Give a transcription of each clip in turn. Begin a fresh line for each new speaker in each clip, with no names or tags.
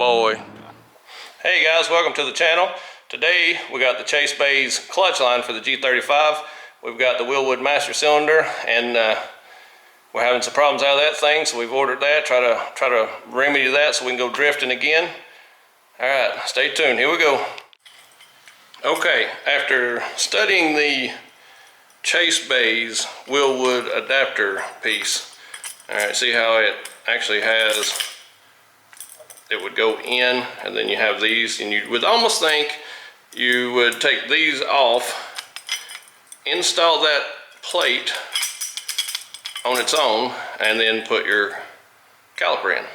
boy. Hey guys, welcome to the channel. Today we got the Chase Bays clutch line for the G35. We've got the Wilwood master cylinder, and we're having some problems out of that thing, so we've ordered that. Try to remedy that so we can go drifting again. All right, stay tuned. Here we go. Okay, after studying the Chase Bays Wilwood adapter piece, all right, see how it actually has, it would go in, and then you have these, and you would almost think you would take these off, install that plate on its own, and then put your caliper in.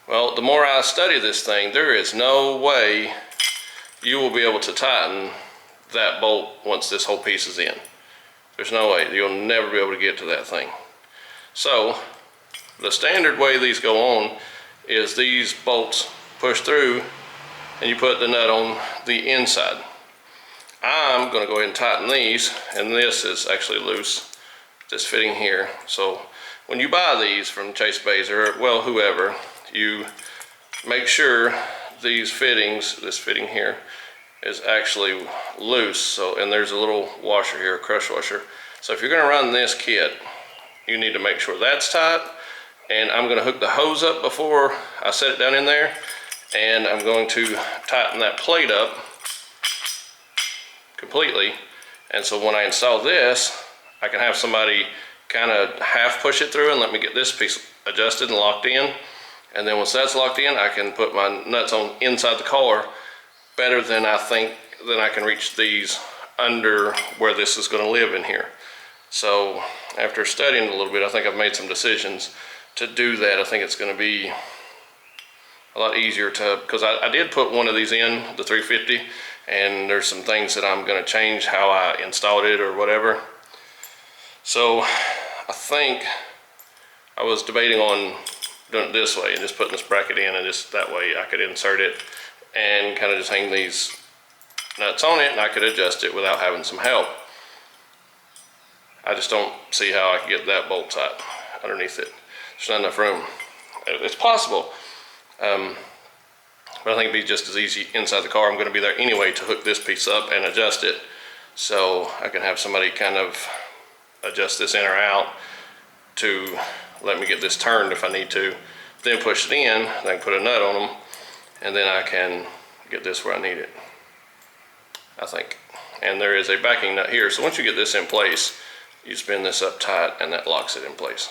Well, the more I study this thing, there is no way you will be able to tighten that bolt once this whole piece is in. There's no way. You'll never be able to get to that thing. So the standard way these go on is these bolts push through and you put the nut on the inside. I'm going to go ahead and tighten these, and this is actually loose, this fitting here. So when you buy these from Chase Bays, or well, whoever, you make sure these fittings, this fitting here, is actually loose. So, and there's a little washer here, a crush washer. So if you're going to run this kit, you need to make sure that's tight. And I'm going to hook the hose up before I set it down in there, and I'm going to tighten that plate up completely. And so when I install this, I can have somebody kind of half push it through and let me get this piece adjusted and locked in. And then once that's locked in, I can put my nuts on inside the car better than I think that I can reach these under where this is going to live in here. So after studying a little bit, I think I've made some decisions to do that. I think it's going to be a lot easier to, because I did put one of these in, the 350, and there's some things that I'm going to change how I installed it or whatever. So I think I was debating on doing it this way and just putting this bracket in, and just that way I could insert it and kind of just hang these nuts on it, and I could adjust it without having some help. I just don't see how I can get that bolt tight underneath it. There's not enough room. It's possible, but I think it'd be just as easy inside the car. I'm going to be there anyway to hook this piece up and adjust it, so I can have somebody kind of adjust this in or out to let me get this turned if I need to, then push it in, then I can put a nut on them, and then I can get this where I need it, I think. And there is a backing nut here, so once you get this in place, you spin this up tight and that locks it in place.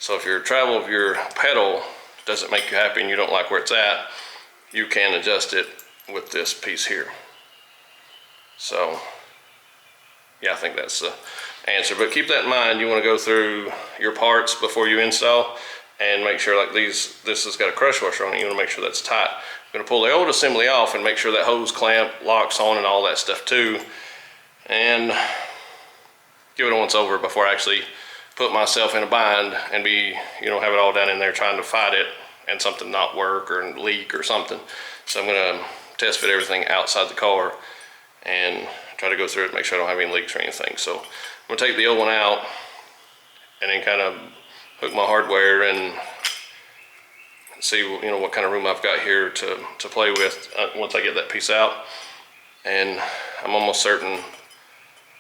So if your travel of your pedal doesn't make you happy and you don't like where it's at, you can adjust it with this piece here. So yeah, I think that's the answer. But keep that in mind. You want to go through your parts before you install and make sure, like this has got a crush washer on it. You want to make sure that's tight. I'm going to pull the old assembly off and make sure that hose clamp locks on and all that stuff too. And give it a once over before I actually put myself in a bind and be, have it all down in there trying to fight it and something not work or leak or something. So I'm going to test fit everything outside the car and try to go through it, make sure I don't have any leaks or anything. So I'm going to take the old one out and then kind of hook my hardware and see what kind of room I've got here to play with once I get that piece out. And I'm almost certain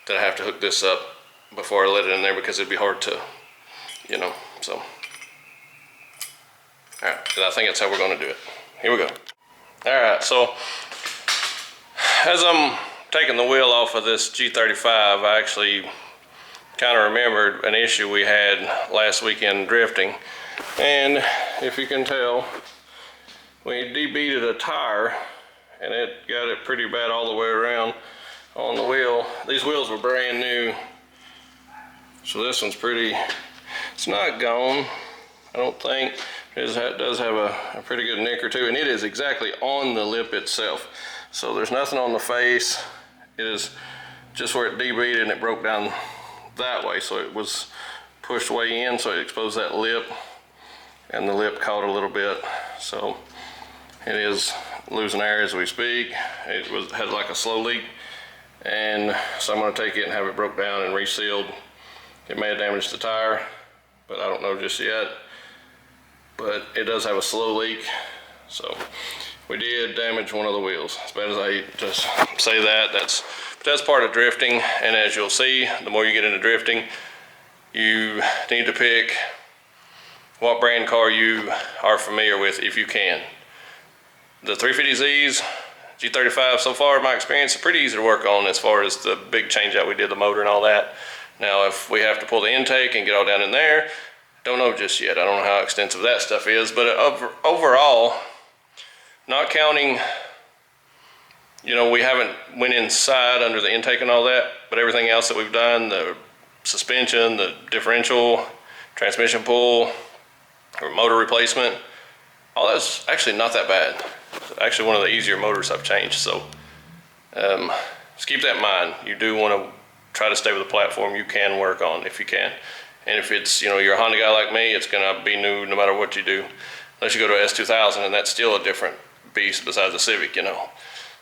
that I have to hook this up before I let it in there, because it'd be hard to, so. All right, and I think that's how we're going to do it. Here we go. All right, so as I'm taking the wheel off of this G35, I actually kind of remembered an issue we had last weekend drifting. And if you can tell, we de-beaded a tire and it got it pretty bad all the way around on the wheel. These wheels were brand new, so this one's it's not gone, I don't think. It does have a pretty good nick or two, and it is exactly on the lip itself. So there's nothing on the face. It is just where it de-beaded and it broke down that way. So it was pushed way in, so it exposed that lip, and the lip caught a little bit. So it is losing air as we speak. It had like a slow leak, and so I'm going to take it and have it broke down and resealed. It may have damaged the tire, but I don't know just yet. But it does have a slow leak, So we did damage one of the wheels. As bad as I hate to say that, that's part of drifting. And as you'll see, the more you get into drifting, you need to pick what brand car you are familiar with if you can. The 350Zs, G35 so far, in my experience, are pretty easy to work on as far as the big change out we did, the motor and all that. Now, if we have to pull the intake and get all down in there, don't know just yet. I don't know how extensive that stuff is, but overall, not counting, you know, we haven't went inside under the intake and all that, but everything else that we've done, the suspension, the differential, transmission pull, or motor replacement, all that's actually not that bad. It's actually one of the easier motors I've changed. So just keep that in mind. You do want to try to stay with a platform you can work on if you can. And if it's, you know, you're a Honda guy like me, it's gonna be new no matter what you do. Unless you go to a S2000, and that's still a different beast besides the Civic, you know.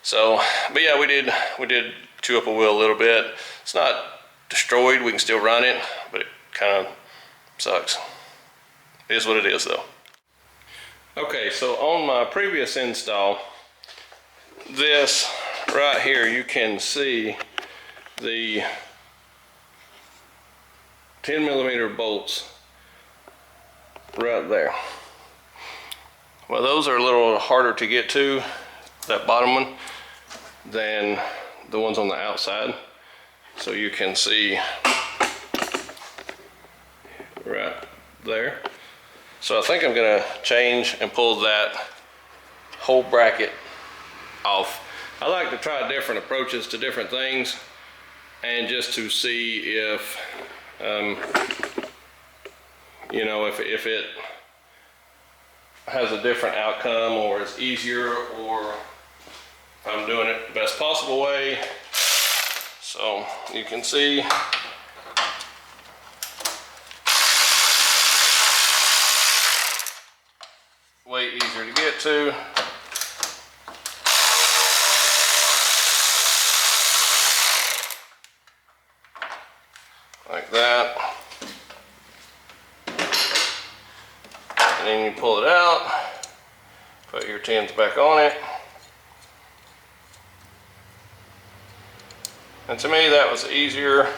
So, but yeah, we did chew up a wheel a little bit. It's not destroyed, we can still run it, but it kind of sucks. It is what it is though. Okay, so on my previous install, this right here, you can see the 10mm bolts right there. Well, those are a little harder to get to, that bottom one, than the ones on the outside. So you can see right there. So I think I'm gonna change and pull that whole bracket off. I like to try different approaches to different things, and just to see if, you know, if it has a different outcome, or is easier, or if I'm doing it the best possible way. So you can see way easier to get to. Like that. And then you pull it out, put your tins back on it. And to me that was easier,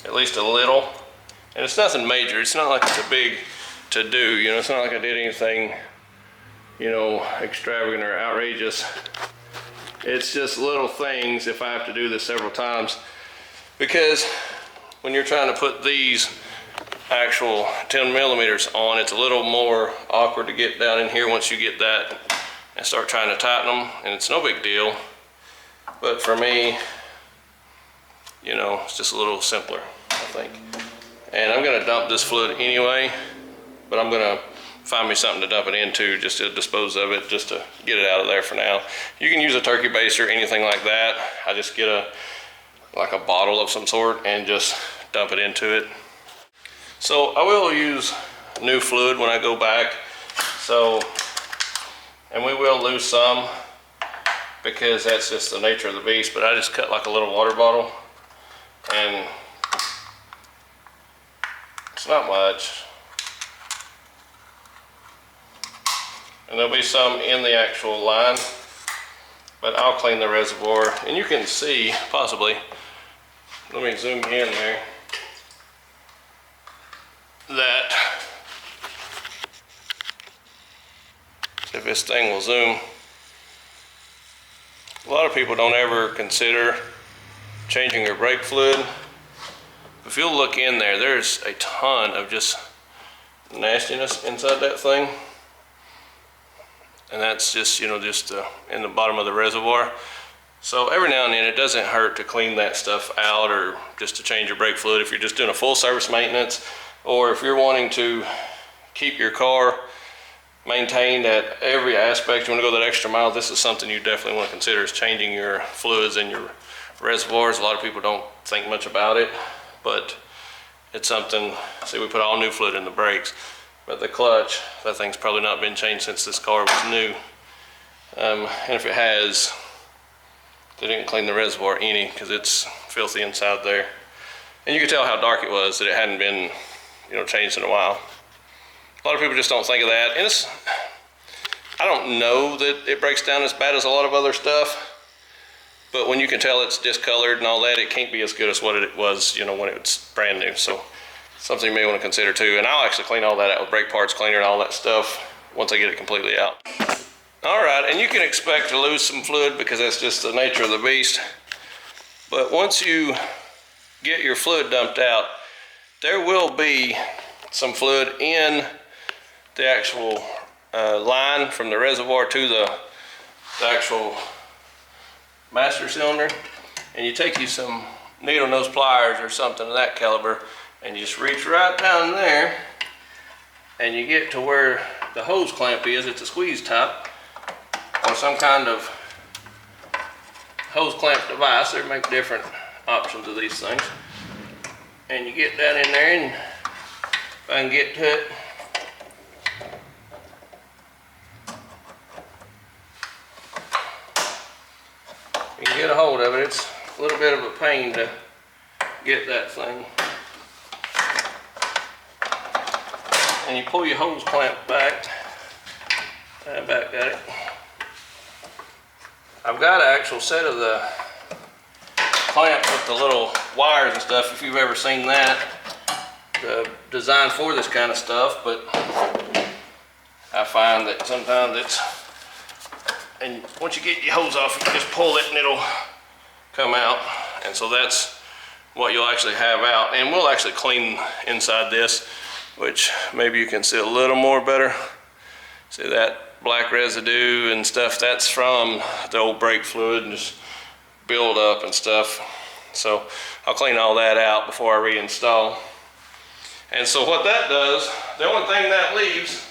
at least a little. And it's nothing major, it's not like it's a big to do, you know, it's not like I did anything, you know, extravagant or outrageous. It's just little things if I have to do this several times, because when you're trying to put these actual 10mm on, it's a little more awkward to get down in here once you get that and start trying to tighten them, and it's no big deal. But for me, you know, it's just a little simpler, I think. And I'm gonna dump this fluid anyway, but I'm gonna find me something to dump it into just to dispose of it, just to get it out of there for now. You can use a turkey baster or anything like that. I just get like a bottle of some sort and just dump it into it. So I will use new fluid when I go back. So, and we will lose some because that's just the nature of the beast, but I just cut like a little water bottle, and it's not much. And there'll be some in the actual line, but I'll clean the reservoir. And you can see, possibly, let me zoom in there, that if this thing will zoom, a lot of people don't ever consider changing your brake fluid. If you'll look in there, there's a ton of just nastiness inside that thing. And that's just, you know, just in the bottom of the reservoir. So every now and then it doesn't hurt to clean that stuff out, or just to change your brake fluid if you're just doing a full service maintenance, or if you're wanting to keep your car maintained at every aspect, you want to go that extra mile. This is something you definitely want to consider, is changing your fluids and your reservoirs. A lot of people don't think much about it, but it's something. See, we put all new fluid in the brakes. But the clutch, that thing's probably not been changed since this car was new. And if it has, they didn't clean the reservoir any, because it's filthy inside there. And you could tell how dark it was, that it hadn't been, you know, changed in a while. A lot of people just don't think of that. And I don't know that it breaks down as bad as a lot of other stuff, but when you can tell it's discolored and all that, it can't be as good as what it was, you know, when it was brand new. So something you may want to consider too. And I'll actually clean all that out with brake parts cleaner and all that stuff once I get it completely out. All right, and you can expect to lose some fluid because that's just the nature of the beast. But once you get your fluid dumped out, there will be some fluid in the actual line from the reservoir to the actual master cylinder. And you take you some needle nose pliers or something of that caliber, and you just reach right down there, and you get to where the hose clamp is. It's a squeeze top or some kind of hose clamp device. They make different options of these things. And you get down in there, and if I can get to it, you can get a hold of it. It's a little bit of a pain to get that thing. And you pull your hose clamp back. Back at it. I've got an actual set of the clamp with the little wires and stuff, if you've ever seen that. Designed for this kind of stuff, but I find that sometimes it's, and once you get your hose off, you can just pull it and it'll come out. And so that's what you'll actually have out. And we'll actually clean inside this, which maybe you can see a little more better. See that black residue and stuff? That's from the old brake fluid and just build up and stuff. So I'll clean all that out before I reinstall. And so what that does, the only thing that leaves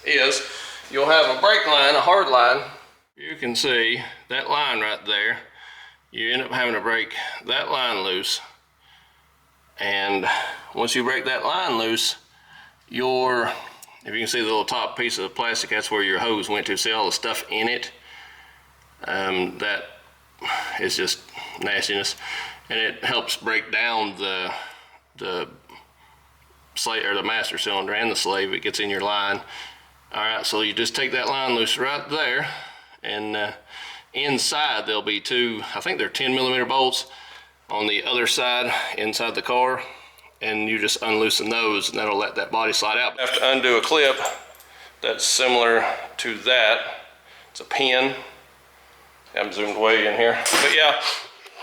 is you'll have a brake line, a hard line. You can see that line right there. You end up having to break that line loose. And once you break that line loose, if you can see the little top piece of plastic, that's where your hose went to. See all the stuff in it? That is just nastiness. And it helps break down the slave, or the master cylinder and the slave. It gets in your line. All right, so you just take that line loose right there, and inside there'll be two, I think they're 10mm bolts on the other side inside the car, and you just unloosen those, and that'll let that body slide out. You have to undo a clip that's similar to that. It's a pin. I'm zoomed way in here, but yeah,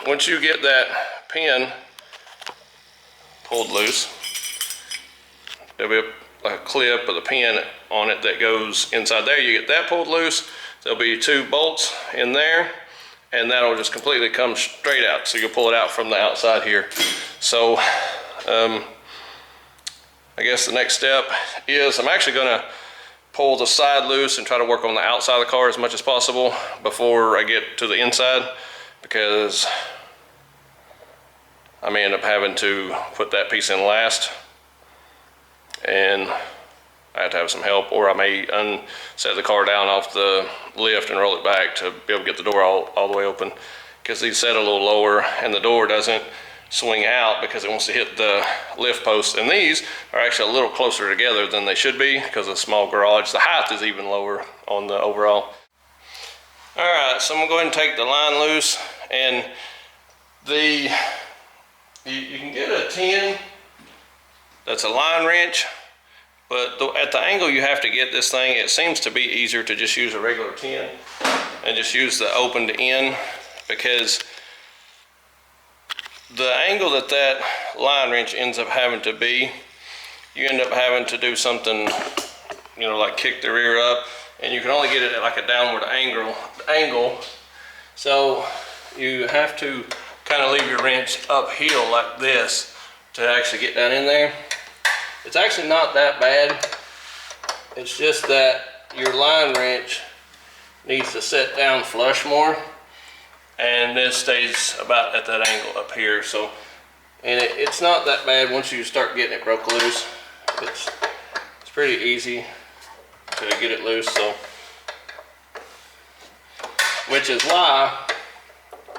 once you get that pin pulled loose, there'll be a clip with a pin on it that goes inside there. You get that pulled loose, there'll be two bolts in there, and that'll just completely come straight out. So you'll pull it out from the outside here. So I guess the next step is I'm actually gonna pull the side loose and try to work on the outside of the car as much as possible before I get to the inside, because I may end up having to put that piece in last, and I have to have some help, or I may set the car down off the lift and roll it back to be able to get the door all the way open, because these set a little lower and the door doesn't swing out because it wants to hit the lift post. And these are actually a little closer together than they should be because of the small garage. The height is even lower on the overall. All right, so I'm going to take the line loose, and you can get a 10 that's a line wrench, but at the angle you have to get this thing, it seems to be easier to just use a regular 10 and just use the open to end, because the angle that line wrench ends up having to be, you end up having to do something, you know, like kick the rear up, and you can only get it at like a downward angle. So you have to kind of leave your wrench uphill like this to actually get down in there. It's actually not that bad. It's just that your line wrench needs to set down flush more, and this stays about at that angle up here. So, and it's not that bad once you start getting it broke loose. It's pretty easy to get it loose. So, which is why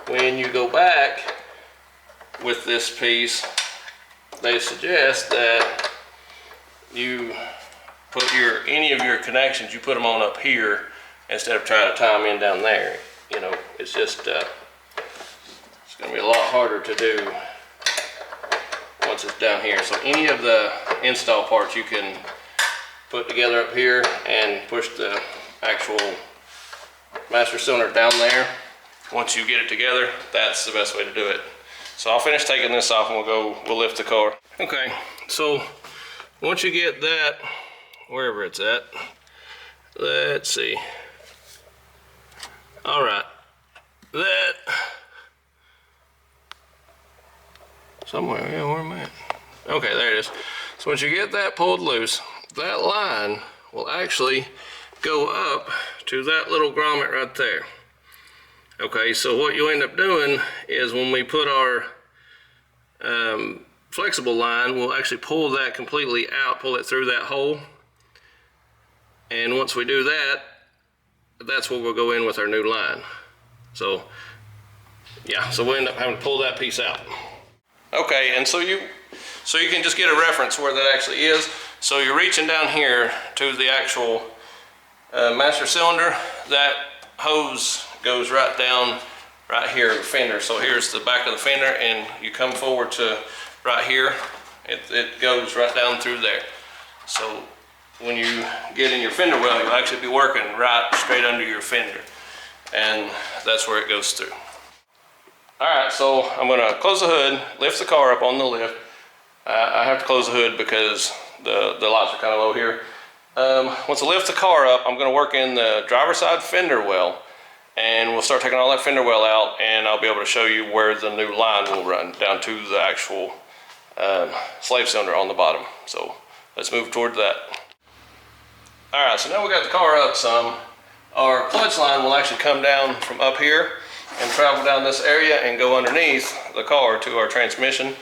when you go back with this piece, they suggest that you put any of your connections, you put them on up here instead of trying to tie them in down there. You know, it's just it's going to be a lot harder to do once it's down here. So any of the install parts you can put together up here and push the actual master cylinder down there. Once you get it together, that's the best way to do it. So I'll finish taking this off and we'll lift the car. Okay, so once you get that, wherever it's at, let's see. All right, that, somewhere, yeah, where am I at? Okay, there it is. So once you get that pulled loose, that line will actually go up to that little grommet right there. Okay, so what you end up doing is when we put our flexible line, we'll actually pull that completely out, pull it through that hole. And once we do that, that's where we'll go in with our new line. So, yeah, so we'll end up having to pull that piece out. Okay, and so you can just get a reference where that actually is. So you're reaching down here to the actual master cylinder. That hose goes right down right here, the fender. So here's the back of the fender, and you come forward to right here, it goes right down through there. So when you get in your fender well, you'll actually be working right straight under your fender, and that's where it goes through. All right, so I'm gonna close the hood, lift the car up on the lift. I have to close the hood because the lights are kind of low here. Once I lift the car up, I'm gonna work in the driver's side fender well, and we'll start taking all that fender well out, and I'll be able to show you where the new line will run down to the actual slave cylinder on the bottom. So let's move toward that. All right, so now we got the car up some. Our clutch line will actually come down from up here and travel down this area and go underneath the car to our transmission.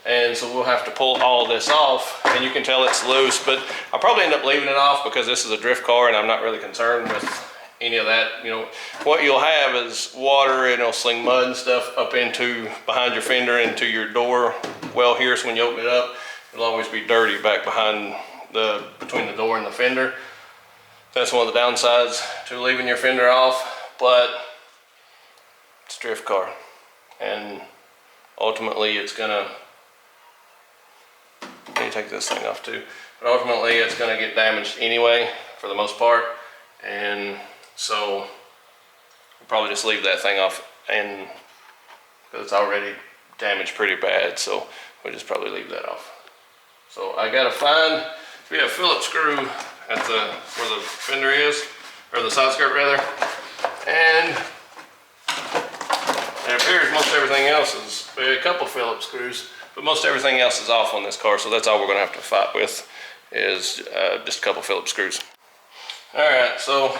And so we'll have to pull all this off, and you can tell it's loose, but I'll probably end up leaving it off because this is a drift car and I'm not really concerned with any of that. You know, what you'll have is water, and it'll sling mud and stuff up into behind your fender into your door well here. So when you open it up, it'll always be dirty back behind between the door and the fender. That's one of the downsides to leaving your fender off, but it's a drift car, and ultimately it's gonna, let me take this thing off too, but ultimately it's gonna get damaged anyway for the most part, and so we'll probably just leave that thing off, and because it's already damaged pretty bad, so we'll just probably leave that off. So I gotta find, we have a Phillips screw at where the fender is, or the side skirt rather, and it appears most everything else is, a couple Phillips screws, but most everything else is off on this car, so that's all we're gonna have to fight with is just a couple Phillips screws. All right, so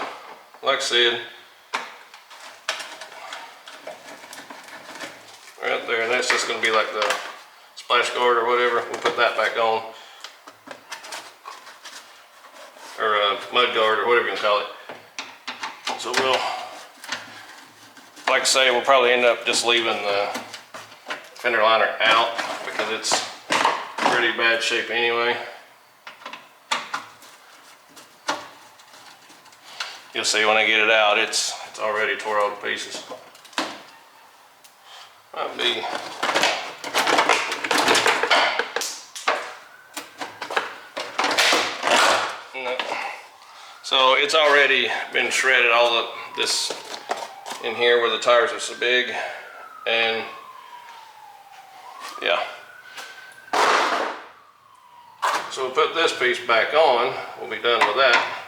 like I said, right there, and that's just gonna be like the splash guard or whatever. We'll put that back on, or mud guard or whatever you can call it. So we'll, like I say, we'll probably end up just leaving the fender liner out because it's pretty bad shape anyway. You'll see when I get it out, it's already tore all to pieces. Might be. No. So it's already been shredded, all of this in here where the tires are so big, and yeah. So we'll put this piece back on, we'll be done with that.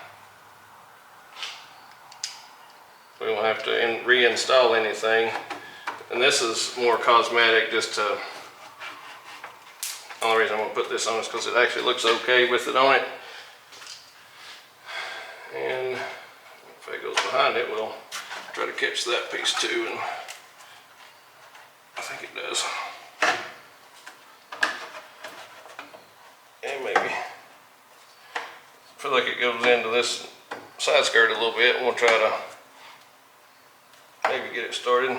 We won't have to reinstall anything. And this is more cosmetic, just to, the only reason I'm gonna put this on is because it actually looks okay with it on it. And if it goes behind it, we'll try to catch that piece too, and I think it does. And maybe, I feel like it goes into this side skirt a little bit, and we'll try to maybe get it started.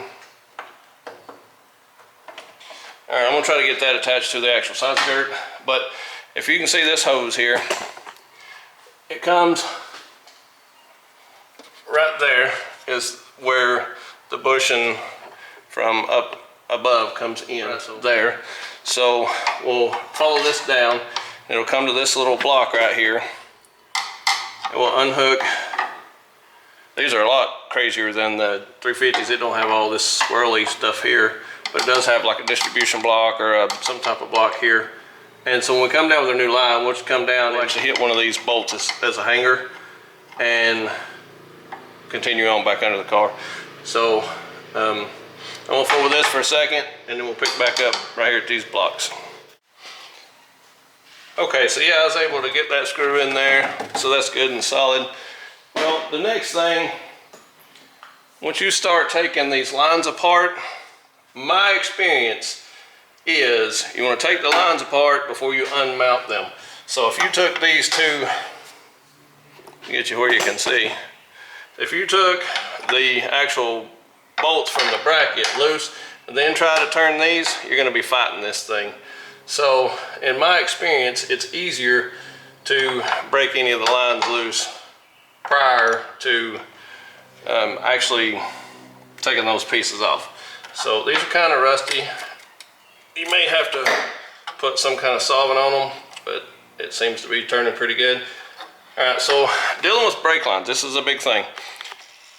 All right, I'm gonna try to get that attached to the actual side skirt, but if you can see this hose here, it comes right there is where the bushing from up above comes in there. So we'll follow this down. It'll come to this little block right here. It will unhook. These are a lot crazier than the 350s. It don't have all this swirly stuff here, but it does have like a distribution block or some type of block here. And so when we come down with our new line, we'll just come down and actually hit one of these bolts as a hanger and continue on back under the car. So I'm gonna fool with this for a second and then we'll pick back up right here at these blocks. Okay, so yeah, I was able to get that screw in there, so that's good and solid. Well, the next thing, once you start taking these lines apart, my experience is you want to take the lines apart before you unmount them. So if you took these two, get you where you can see, if you took the actual bolts from the bracket loose and then try to turn these, you're going to be fighting this thing. So in my experience, it's easier to break any of the lines loose prior to actually taking those pieces off. So these are kind of rusty. You may have to put some kind of solvent on them, but it seems to be turning pretty good. All right, so dealing with brake lines, this is a big thing.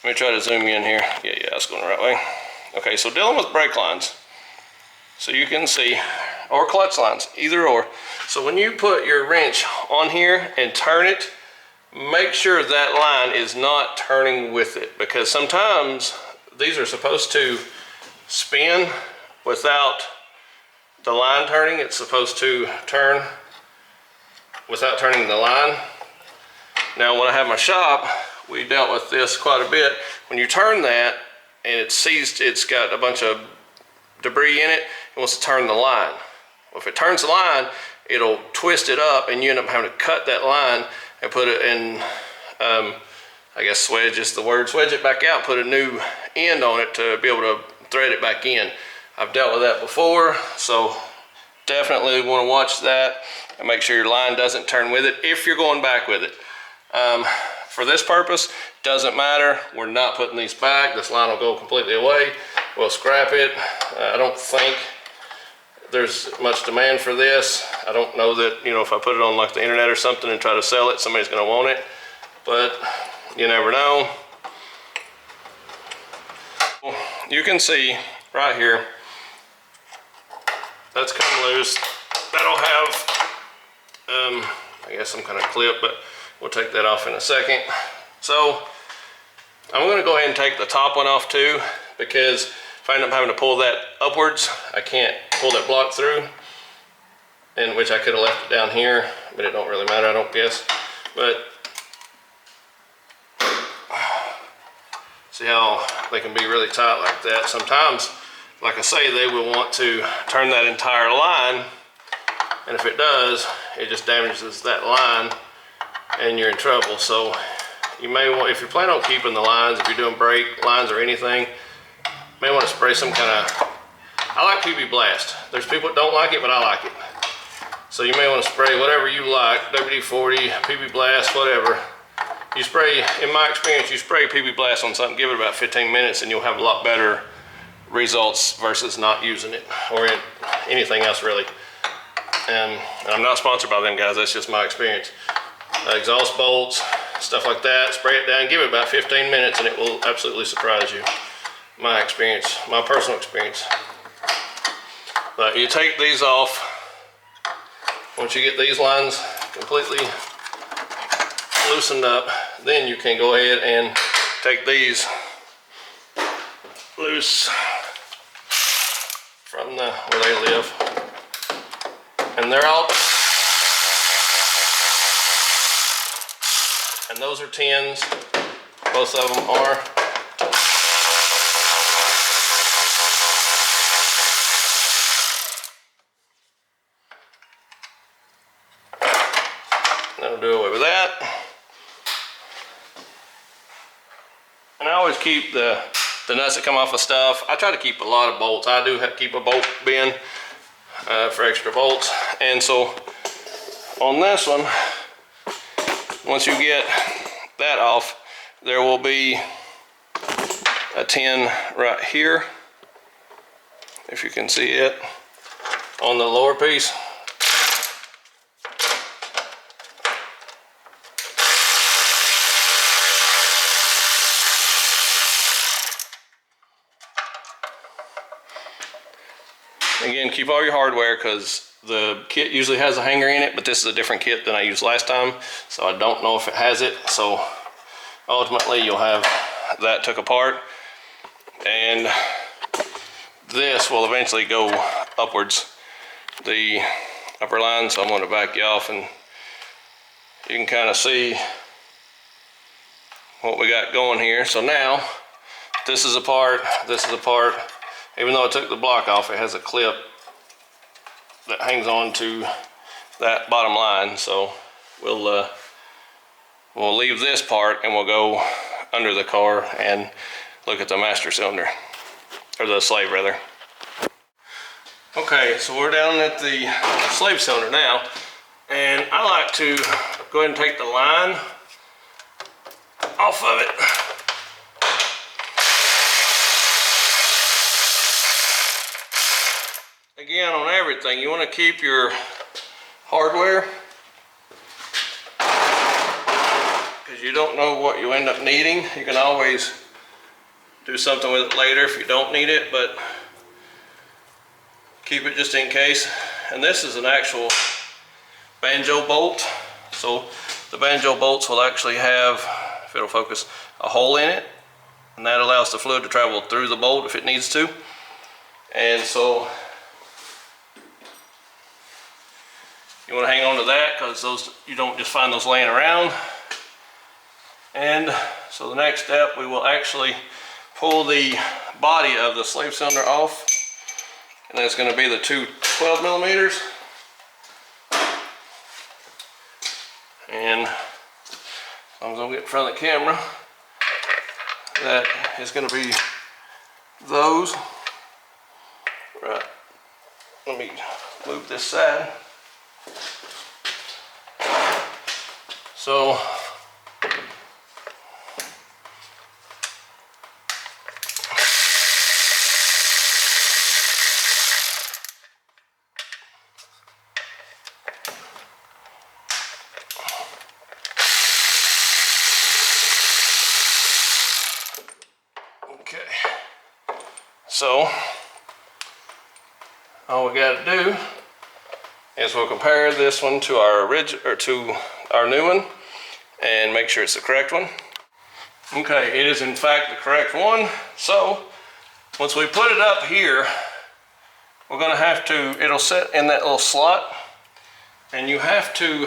Let me try to zoom you in here. Yeah, that's going the right way. Okay, so dealing with brake lines, so you can see, or clutch lines, either or. So when you put your wrench on here and turn it, make sure that line is not turning with it, because sometimes these are supposed to spin without the line turning. It's supposed to turn without turning the line. Now when I have my shop, we dealt with this quite a bit. When you turn that and it's seized, it's got a bunch of debris in it, it wants to turn the line. Well, if it turns the line, it'll twist it up and you end up having to cut that line and put it in, I guess swedge is the word, swedge it back out, put a new end on it to be able to thread it back in. I've dealt with that before, so definitely want to watch that and make sure your line doesn't turn with it if you're going back with it. For this purpose, doesn't matter. We're not putting these back. This line will go completely away. We'll scrap it. I don't think there's much demand for this. I don't know that, you know, if I put it on like the internet or something and try to sell it, somebody's going to want it, but you never know. You can see right here, that's come loose. That'll have, I guess some kind of clip, but we'll take that off in a second. So I'm going to go ahead and take the top one off too, because if I end up having to pull that upwards, I can't pull that block through, in which I could have left it down here, but it don't really matter, I don't guess. But see how they can be really tight like that. Sometimes, like I say, they will want to turn that entire line, and if it does, it just damages that line and you're in trouble. So you may want, if you're planning on keeping the lines, if you're doing brake lines or anything, you may want to spray some kind of, I like PB Blast. There's people that don't like it, but I like it. So you may want to spray whatever you like, WD-40, PB Blast, whatever. You spray, in my experience, you spray PB Blast on something, give it about 15 minutes and you'll have a lot better results versus not using it, or anything else really. And I'm not sponsored by them guys, that's just my experience. Exhaust bolts, stuff like that, spray it down, give it about 15 minutes and it will absolutely surprise you. My experience, my personal experience. But you take these off, once you get these lines completely loosened up, then you can go ahead and take these loose from the where they live. And they're all, and those are 10s, both of them are. That'll do away with that. And I always keep the nuts that come off of stuff. I try to keep a lot of bolts. I do have to keep a bolt bin for extra bolts. And so on this one, once you get that off, there will be a tin right here, if you can see it, on the lower piece. Again, keep all your hardware because the kit usually has a hanger in it, but this is a different kit than I used last time, so I don't know if it has it. So ultimately you'll have that took apart, and this will eventually go upwards, the upper line. So I'm going to back you off and you can kind of see what we got going here. So now this is apart, this is apart. Even though I took the block off, it has a clip that hangs on to that bottom line. So we'll leave this part and we'll go under the car and look at the master cylinder, or the slave rather. Okay, so we're down at the slave cylinder now, and I like to go ahead and take the line off of it. Again, on everything, you want to keep your hardware, because you don't know what you end up needing. You can always do something with it later if you don't need it, but keep it just in case. And this is an actual banjo bolt. So the banjo bolts will actually have, if it'll focus, a hole in it, and that allows the fluid to travel through the bolt if it needs to. And so you want to hang on to that, because those, you don't just find those laying around. And so the next step, we will actually pull the body of the slave cylinder off, and that's going to be the two 12 millimeters. And as long as I get in front of the camera, that is going to be those. Right, let me move this side. So So all we got to do is we'll compare this one to our original, or to our new one, and make sure it's the correct one. Okay, it is in fact the correct one. So once we put it up here, we're going to have to, it'll sit in that little slot, and you have to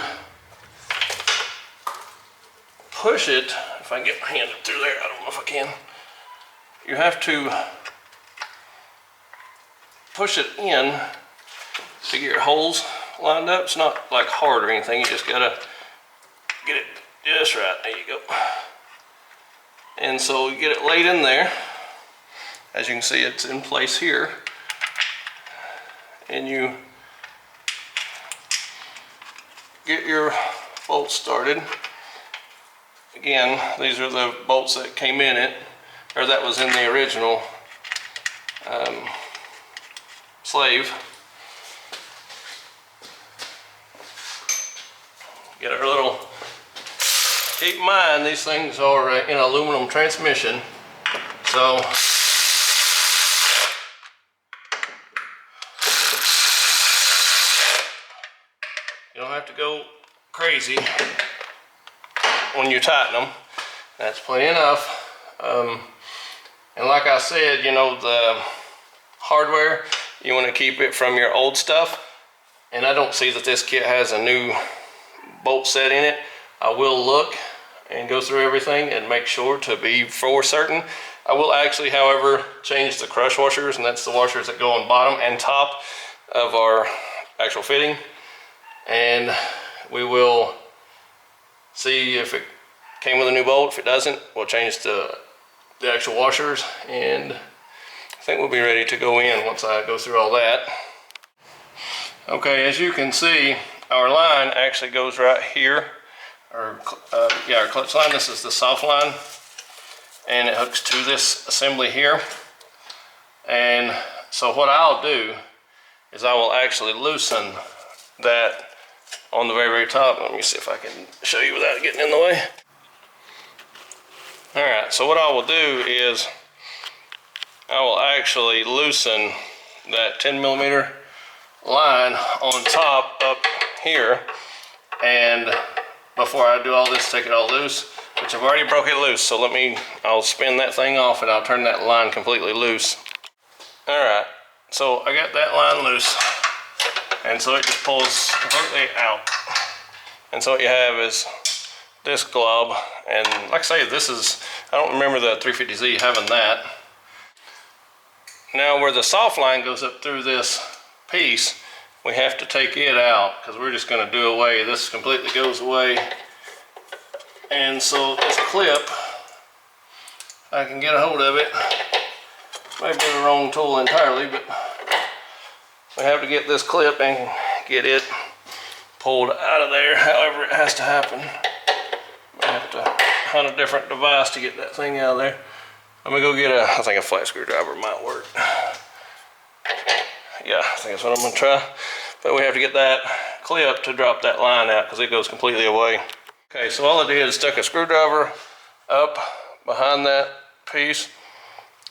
push it. If I can get my hand up through there, I don't know if I can. You have to push it in to get your holes lined up. It's not like hard or anything, you just gotta get it just right. There you go. And so you get it laid in there. As you can see, it's in place here. And you get your bolts started. Again, these are the bolts that came in it, or that was in the original slave. Get our little, keep in mind these things are in aluminum transmission, so you don't have to go crazy when you tighten them. That's plenty enough. And like I said, you know, the hardware, you want to keep it from your old stuff, and I don't see that this kit has a new bolt set in it. I will look and go through everything and make sure to be for certain. I will actually, however, change the crush washers, and that's the washers that go on bottom and top of our actual fitting, and we will see if it came with a new bolt. If it doesn't, we'll change the actual washers, and I think we'll be ready to go in once I go through all that. Okay, as you can see, our line actually goes right here, our clutch line. This is the soft line, and it hooks to this assembly here. And so what I'll do is I will actually loosen that on the very, very top. Let me see if I can show you without getting in the way. All right, so what I will do is I will actually loosen that 10mm line on top up here, and before I do all this, take it all loose, which I've already broke it loose. So I'll spin that thing off and I'll turn that line completely loose. All right, so I got that line loose, and so it just pulls completely out. And so what you have is this glob, and like I say, I don't remember the 350Z having that. Now where the soft line goes up through this piece, we have to take it out because we're just going to do away. This completely goes away. And so this clip, I can get a hold of it. Maybe the wrong tool entirely, but we have to get this clip and get it pulled out of there, however it has to happen. I have to hunt a different device to get that thing out of there. I'm gonna go get I think a flat screwdriver might work. Yeah, I think that's what I'm gonna try. But we have to get that clip to drop that line out because it goes completely away. Okay, so all I did is stuck a screwdriver up behind that piece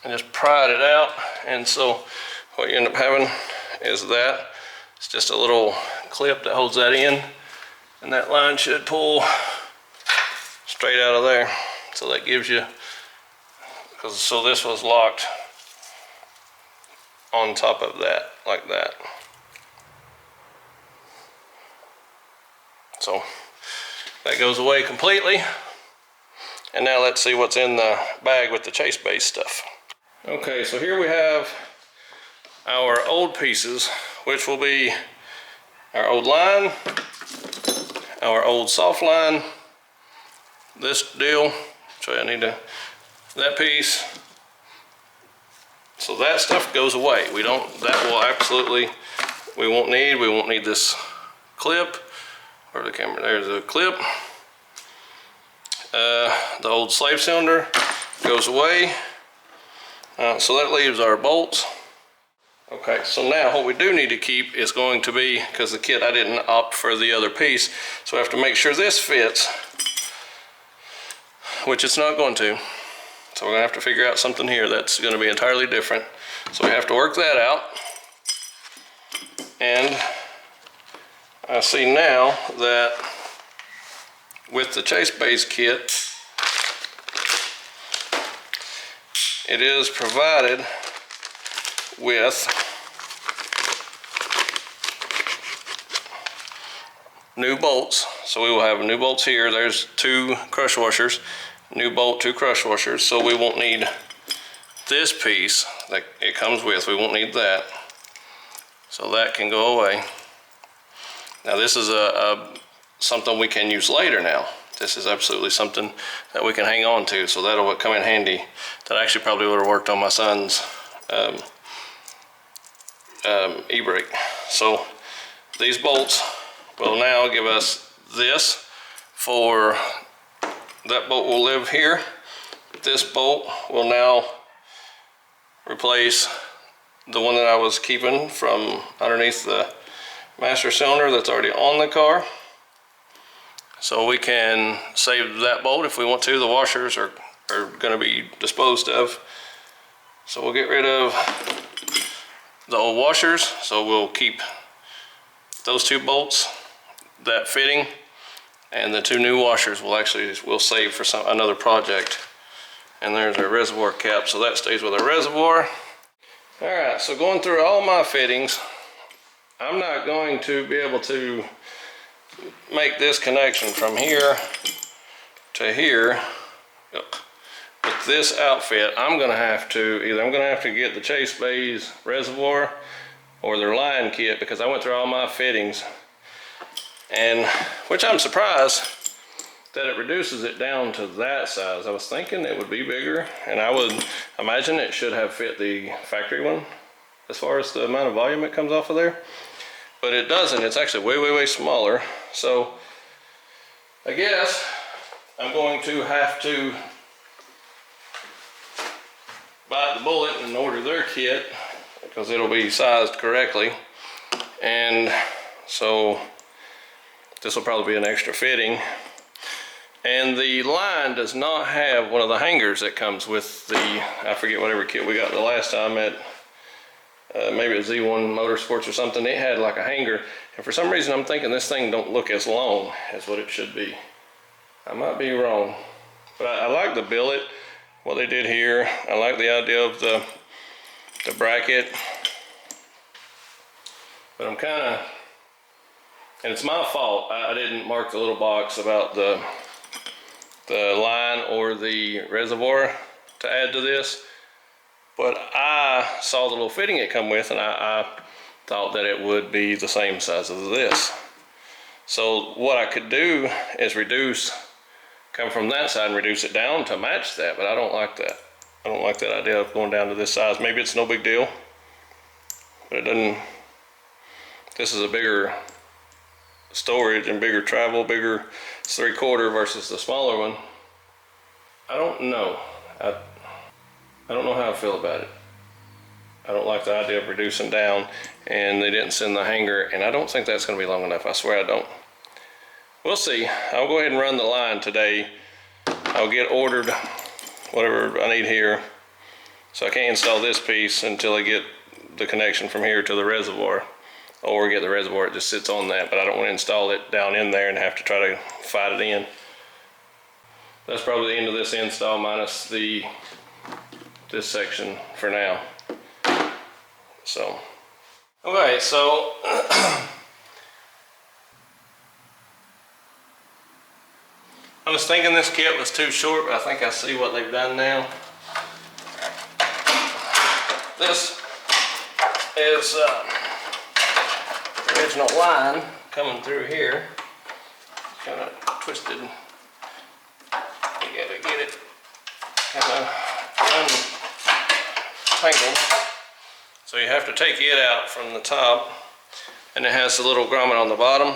and just pried it out. And so what you end up having is that. It's just a little clip that holds that in, and that line should pull straight out of there. So that gives you, so this was locked on top of that, like that. So that goes away completely. And now let's see what's in the bag with the chase base stuff. Okay, so here we have our old pieces, which will be our old line, our old soft line, this deal, so I need that piece. So that stuff goes away. We won't need this clip, or the camera, there's a clip. The old slave cylinder goes away. So that leaves our bolts. Okay, so now what we do need to keep is going to be, because the kit, I didn't opt for the other piece, so we have to make sure this fits, which it's not going to. So we're gonna have to figure out something here that's gonna be entirely different. So we have to work that out. And I see now that with the chase base kit, it is provided with new bolts. So we will have new bolts here. There's 2 crush washers, new bolt, 2 crush washers. So we won't need this piece that it comes with. We won't need that. So that can go away. Now this is something we can use later now. This is absolutely something that we can hang on to. So that'll come in handy. That actually probably would have worked on my son's e-brake. So these bolts will now give us this. For that bolt will live here. This bolt will now replace the one that I was keeping from underneath the master cylinder that's already on the car. So we can save that bolt if we want to. The washers are going to be disposed of. So we'll get rid of the old washers. So we'll keep those 2 bolts, that fitting, and the 2 new washers we'll save for another project. And there's our reservoir cap, so that stays with our reservoir. All right, so going through all my fittings, I'm not going to be able to make this connection from here to here. With this outfit, I'm gonna have to get the chase base reservoir or their line kit, because I went through all my fittings, and which I'm surprised that it reduces it down to that size. I was thinking it would be bigger, and I would imagine it should have fit the factory one as far as the amount of volume it comes off of there, but it doesn't. It's actually way, way, way smaller. So I guess I'm going to have to bite the bullet and order their kit because it'll be sized correctly. And so this will probably be an extra fitting. And the line does not have one of the hangers that comes with the, I forget whatever kit we got the last time at, maybe a Z1 Motorsports or something. It had like a hanger. And for some reason I'm thinking this thing don't look as long as what it should be. I might be wrong. But I like the billet, what they did here. I like the idea of the bracket. But I'm kind of, and it's my fault, I didn't mark the little box about the line or the reservoir to add to this, but I saw the little fitting it come with, and I thought that it would be the same size as this. So what I could do is come from that side and reduce it down to match that, but I don't like that. I don't like that idea of going down to this size. Maybe it's no big deal, but it doesn't. This is a bigger storage and bigger travel, bigger 3/4 versus the smaller one. I don't know. I don't know how I feel about it. I don't like the idea of reducing down, and they didn't send the hanger, and I don't think that's going to be long enough. I swear I don't. We'll see. I'll go ahead and run the line today. I'll get ordered whatever I need here. So I can't install this piece until I get the connection from here to the reservoir. Or get the reservoir, it just sits on that, but I don't want to install it down in there and have to try to fight it in. That's probably the end of this install minus this section for now. So, okay, so I was thinking this kit was too short, but I think I see what they've done now. This is original line coming through here. Kind of twisted. You gotta get it kind of untangled. So you have to take it out from the top, and it has the little grommet on the bottom.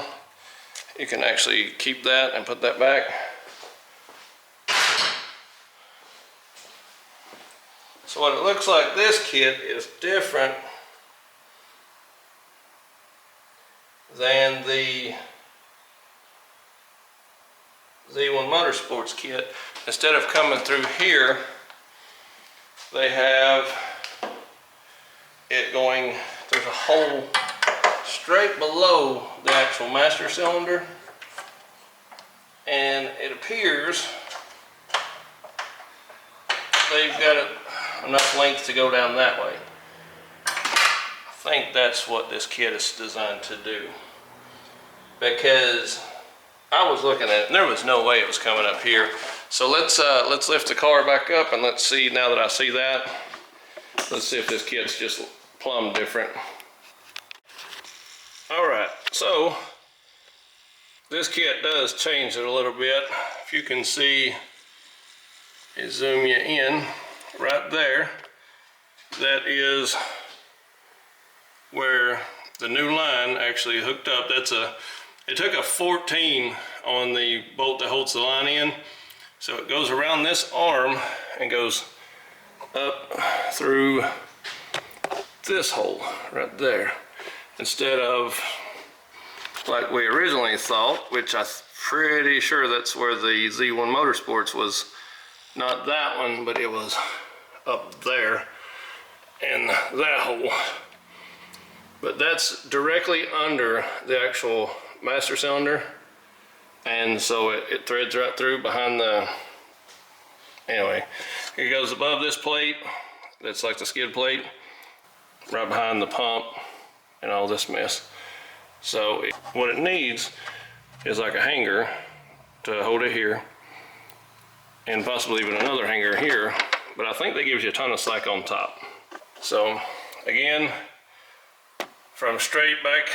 You can actually keep that and put that back. So what it looks like, this kit is different than the Z1 Motorsports kit. Instead of coming through here, they have it going, there's a hole straight below the actual master cylinder, and it appears they've got enough length to go down that way. I think that's what this kit is designed to do, because I was looking at it and there was no way it was coming up here. So let's lift the car back up and let's see, now that I see that, let's see if this kit's just plumb different. All right, so this kit does change it a little bit. If you can see, it zoom you in right there. That is where the new line actually hooked up. It took a 14 on the bolt that holds the line in. So it goes around this arm and goes up through this hole right there, instead of like we originally thought, which I'm pretty sure that's where the Z1 Motorsports was. Not that one, but it was up there in that hole. But that's directly under the actual master cylinder, and so it threads right through behind the, anyway, it goes above this plate that's like the skid plate, right behind the pump and all this mess. So what it needs is like a hanger to hold it here, and possibly even another hanger here, but I think that gives you a ton of slack on top. So again, from straight back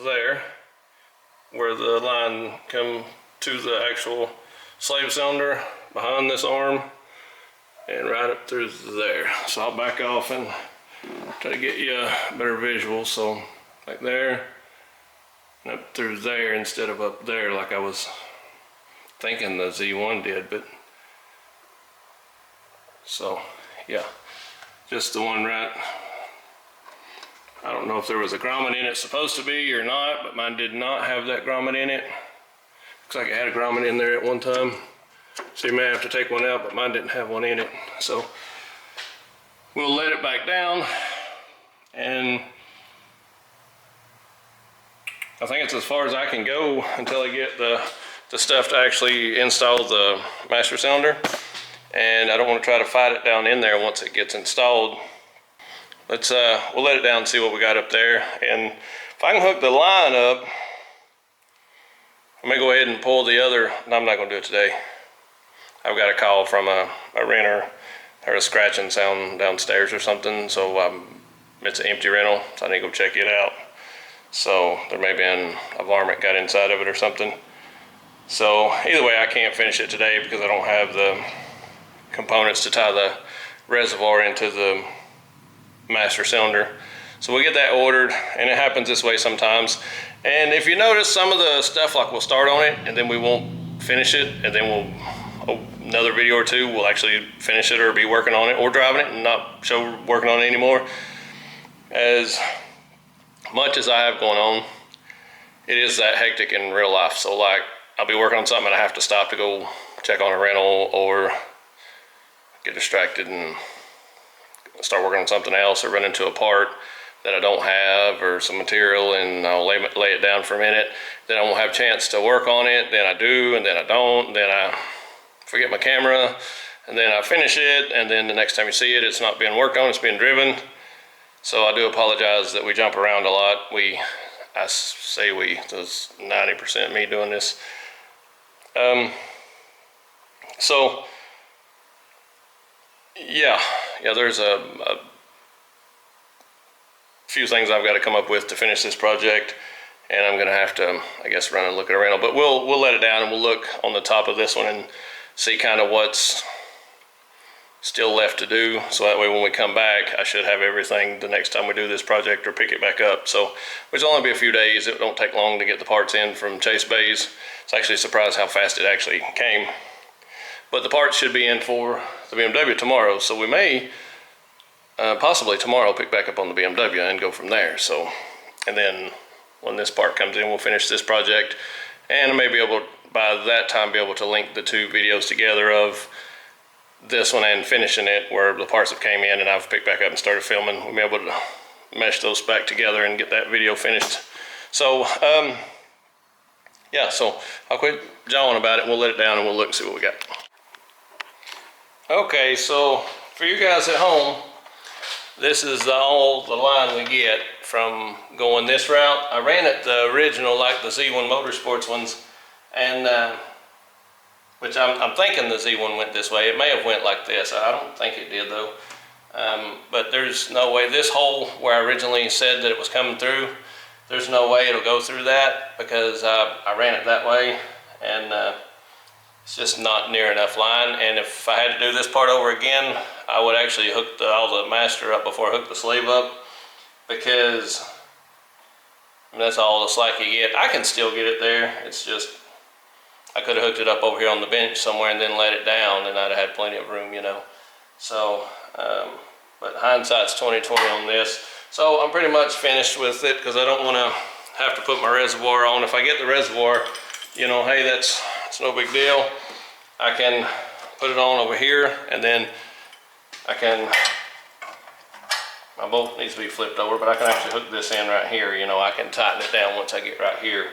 there where the line come to the actual slave cylinder behind this arm, and right up through there. So I'll back off and try to get you a better visual. So like there and up through there instead of up there like I was thinking the Z1 did, but so yeah, just the one right. I don't know if there was a grommet in it supposed to be or not, but mine did not have that grommet in it. Looks like it had a grommet in there at one time, so you may have to take one out, but mine didn't have one in it. So we'll let it back down, and I think it's as far as I can go until I get the stuff to actually install the master cylinder. And I don't want to try to fight it down in there once it gets installed. We'll let it down and see what we got up there. And if I can hook the line up, I may go ahead and pull the other. No, I'm not going to do it today. I've got a call from a renter. Heard a scratching sound downstairs or something, so it's an empty rental, so I need to go check it out. So there may have been a varmint got inside of it or something. So either way, I can't finish it today because I don't have the components to tie the reservoir into the master cylinder. So we'll get that ordered, and it happens this way sometimes. And if you notice, some of the stuff, like, we'll start on it and then we won't finish it, and then another video or two we'll actually finish it or be working on it or driving it and not show working on it anymore. As much as I have going on, it is that hectic in real life. So like, I'll be working on something and I have to stop to go check on a rental or get distracted and start working on something else, or run into a part that I don't have or some material, and I'll lay it down for a minute. Then I won't have a chance to work on it. Then I do, and then I don't. Then I forget my camera, and then I finish it, and then the next time you see it, it's not being worked on, it's being driven. So I do apologize that we jump around a lot. I say we, there's 90% me doing this. So yeah, there's a few things I've got to come up with to finish this project, and I'm gonna have to, I guess, run and look at a rental. But we'll let it down, and we'll look on the top of this one and see kind of what's still left to do, so that way when we come back, I should have everything the next time we do this project or pick it back up. So which will only be a few days. It don't take long to get the parts in from Chase Bays. It's actually a surprise how fast it actually came. But the parts should be in for the BMW tomorrow, so we may possibly tomorrow pick back up on the BMW and go from there. So, and then when this part comes in, we'll finish this project, and I may be able, by that time, be able to link the two videos together of this one and finishing it, where the parts have came in and I've picked back up and started filming. We'll be able to mesh those back together and get that video finished. So yeah, so I'll quit jawing about it. We'll let it down and we'll look and see what we got. Okay, so for you guys at home, this is all the line we get from going this route. I ran it the original, like the Z1 Motorsports ones, and which I'm thinking the Z1 went this way. It may have went like this. I don't think it did though. But there's no way, this hole where I originally said that it was coming through, there's no way it'll go through that, because I ran it that way, and it's just not near enough line. And if I had to do this part over again, I would actually hook all the master up before I hook the sleeve up, because that's all the slack you get. I can still get it there. It's just, I could have hooked it up over here on the bench somewhere and then let it down, and I'd have had plenty of room, you know. So, but hindsight's 20/20 on this. So I'm pretty much finished with it, because I don't want to have to put my reservoir on. If I get the reservoir, you know, hey, it's no big deal. I can put it on over here, and then I can, my bolt needs to be flipped over, but I can actually hook this in right here. You know, I can tighten it down once I get right here,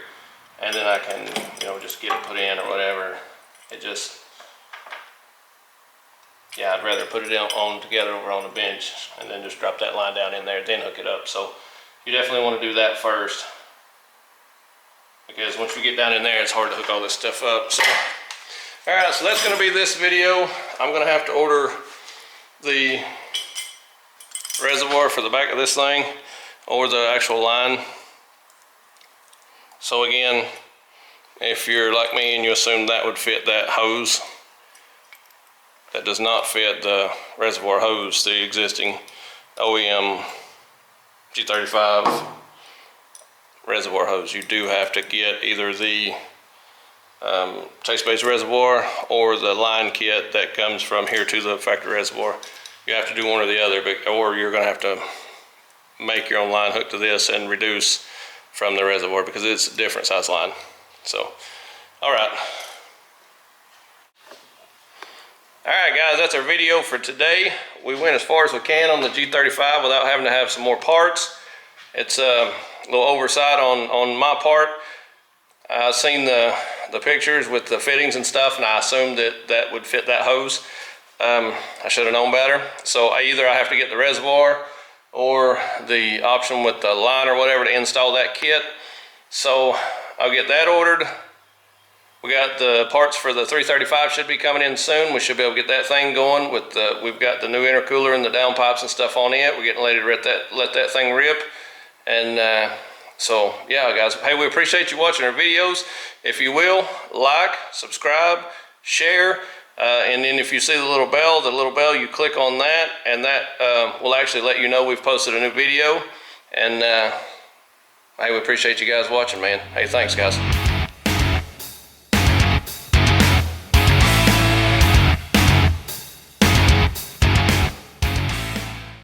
and then I can, you know, just get it put in or whatever. It just, yeah, I'd rather put it on together over on the bench and then just drop that line down in there, then hook it up. So you definitely want to do that first, because once you get down in there, it's hard to hook all this stuff up. So, all right, so that's going to be this video. I'm going to have to order the reservoir for the back of this thing, or the actual line. So again, if you're like me and you assume that would fit that hose, that does not fit the reservoir hose, the existing OEM G35 reservoir hose. You do have to get either the chase base reservoir or the line kit that comes from here to the factory reservoir. You have to do one or the other, or you're going to have to make your own line hook to this and reduce from the reservoir because it's a different size line. So, all right. All right, guys, that's our video for today. We went as far as we can on the G35 without having to have some more parts. It's a little oversight on my part. I've seen the pictures with the fittings and stuff, and I assumed that would fit that hose. I should have known better. So either I have to get the reservoir or the option with the line or whatever to install that kit. So I'll get that ordered. We got the parts for the 335 should be coming in soon. We should be able to get that thing going with we've got the new intercooler and the downpipes and stuff on it. We're getting ready to let that thing rip. And so yeah, guys, hey, we appreciate you watching our videos. If you will, like, subscribe, share, and then if you see the little bell, you click on that, and that will actually let you know we've posted a new video. And hey, we appreciate you guys watching, man. Hey, thanks, guys.